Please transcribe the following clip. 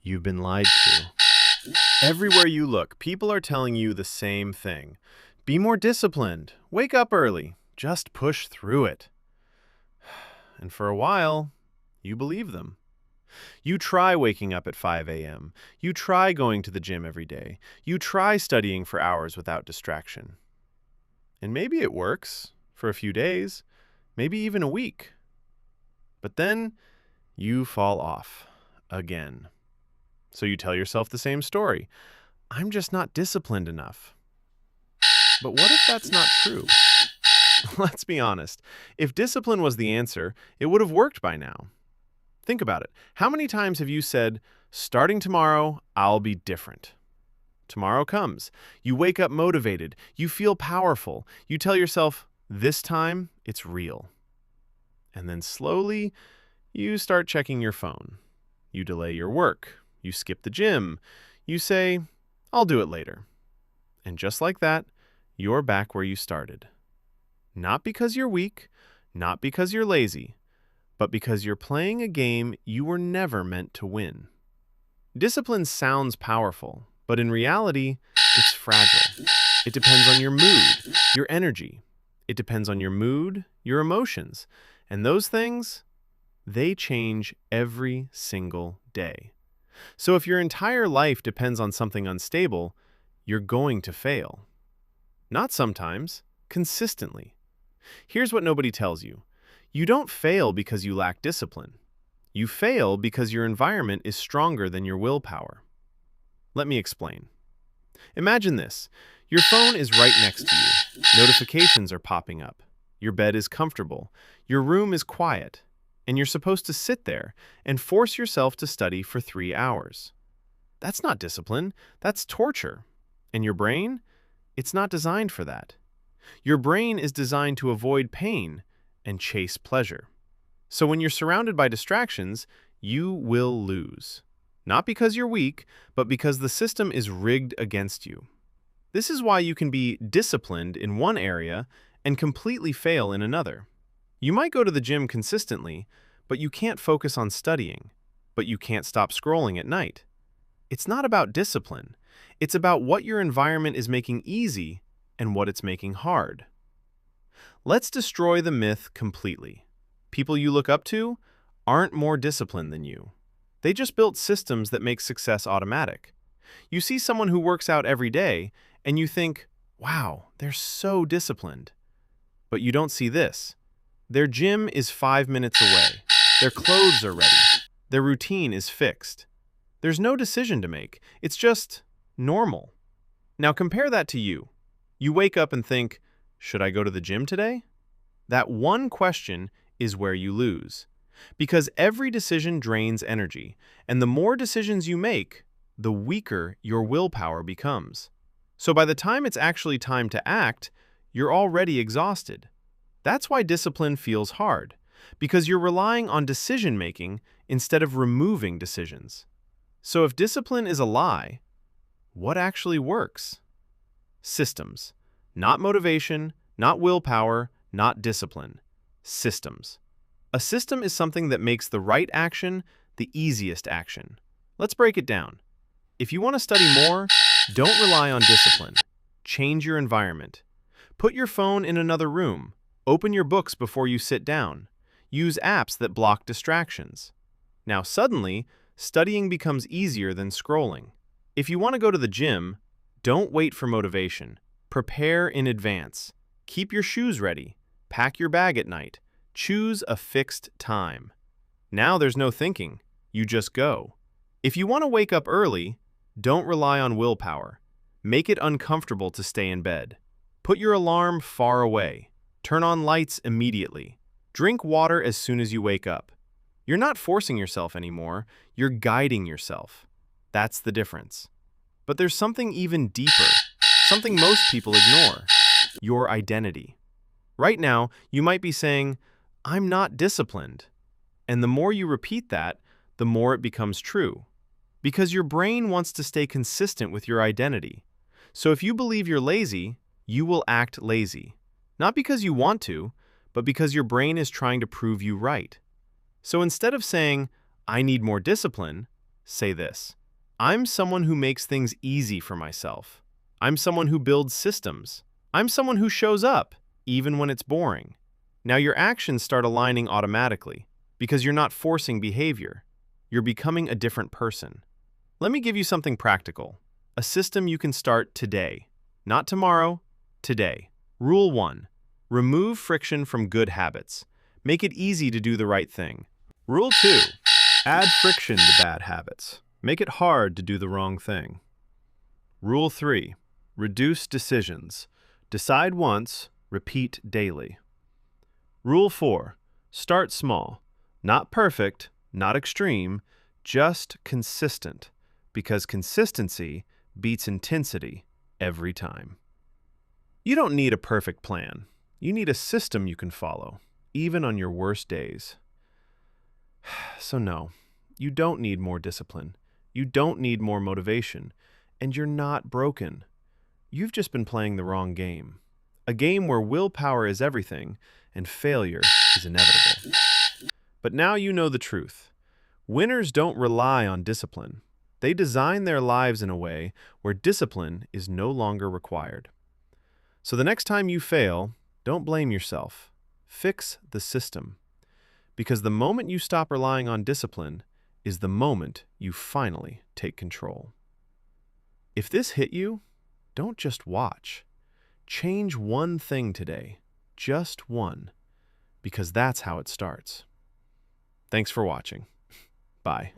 You've been lied to. Everywhere you look, people are telling you the same thing. Be more disciplined. Wake up early. Just push through it. And for a while, you believe them. You try waking up at 5 a.m. You try going to the gym every day. You try studying for hours without distraction. And maybe it works for a few days, maybe even a week. But then you fall off again. So you tell yourself the same story. I'm just not disciplined enough. But what if that's not true? Let's be honest. If discipline was the answer, it would have worked by now. Think about it. How many times have you said, starting tomorrow, I'll be different? Tomorrow comes. You wake up motivated. You feel powerful. You tell yourself, this time, it's real. And then slowly, you start checking your phone. You delay your work. You skip the gym. You say, I'll do it later. And just like that, you're back where you started. Not because you're weak, not because you're lazy, but because you're playing a game you were never meant to win. Discipline sounds powerful, but in reality, it's fragile. It depends on your mood, your energy. It depends on your mood, your emotions. And those things, they change every single day. So if your entire life depends on something unstable, you're going to fail. Not sometimes, consistently. Here's what nobody tells you. You don't fail because you lack discipline. You fail because your environment is stronger than your willpower. Let me explain. Imagine this. Your phone is right next to you. Notifications are popping up. Your bed is comfortable. Your room is quiet. And you're supposed to sit there and force yourself to study for 3 hours. That's not discipline. That's torture. And your brain? It's not designed for that. Your brain is designed to avoid pain and chase pleasure. So when you're surrounded by distractions, you will lose. Not because you're weak, but because the system is rigged against you. This is why you can be disciplined in one area and completely fail in another. You might go to the gym consistently, but you can't focus on studying, but you can't stop scrolling at night. It's not about discipline. It's about what your environment is making easy and what it's making hard. Let's destroy the myth completely. People you look up to aren't more disciplined than you. They just built systems that make success automatic. You see someone who works out every day, and you think, wow, they're so disciplined. But you don't see this. Their gym is 5 minutes away. Their clothes are ready. Their routine is fixed. There's no decision to make. It's just normal. Now compare that to you. You wake up and think, should I go to the gym today? That one question is where you lose. Because every decision drains energy, and the more decisions you make, the weaker your willpower becomes. So by the time it's actually time to act, you're already exhausted. That's why discipline feels hard, because you're relying on decision-making instead of removing decisions. So if discipline is a lie, what actually works? Systems. Not motivation, not willpower, not discipline. Systems. A system is something that makes the right action the easiest action. Let's break it down. If you want to study more, don't rely on discipline. Change your environment. Put your phone in another room. Open your books before you sit down. Use apps that block distractions. Now suddenly, studying becomes easier than scrolling. If you want to go to the gym, don't wait for motivation. Prepare in advance. Keep your shoes ready. Pack your bag at night. Choose a fixed time. Now there's no thinking. You just go. If you want to wake up early, don't rely on willpower. Make it uncomfortable to stay in bed. Put your alarm far away. Turn on lights immediately. Drink water as soon as you wake up. You're not forcing yourself anymore. You're guiding yourself. That's the difference. But there's something even deeper, something most people ignore: your identity. Right now, you might be saying, I'm not disciplined. And the more you repeat that, the more it becomes true. Because your brain wants to stay consistent with your identity. So if you believe you're lazy, you will act lazy. Not because you want to, but because your brain is trying to prove you right. So instead of saying, I need more discipline, say this: I'm someone who makes things easy for myself. I'm someone who builds systems. I'm someone who shows up, even when it's boring. Now your actions start aligning automatically because you're not forcing behavior. You're becoming a different person. Let me give you something practical, a system you can start today. Not tomorrow, today. Rule 1. Remove friction from good habits. Make it easy to do the right thing. Rule 2. Add friction to bad habits. Make it hard to do the wrong thing. Rule 3. Reduce decisions. Decide once, repeat daily. Rule 4. Start small. Not perfect, not extreme, just consistent, because consistency beats intensity every time. You don't need a perfect plan. You need a system you can follow, even on your worst days. So no, you don't need more discipline. You don't need more motivation. And you're not broken. You've just been playing the wrong game. A game where willpower is everything and failure is inevitable. But now you know the truth. Winners don't rely on discipline. They design their lives in a way where discipline is no longer required. So the next time you fail, don't blame yourself. Fix the system. Because the moment you stop relying on discipline is the moment you finally take control. If this hit you, don't just watch. Change one thing today, just one, because that's how it starts. Thanks for watching. Bye.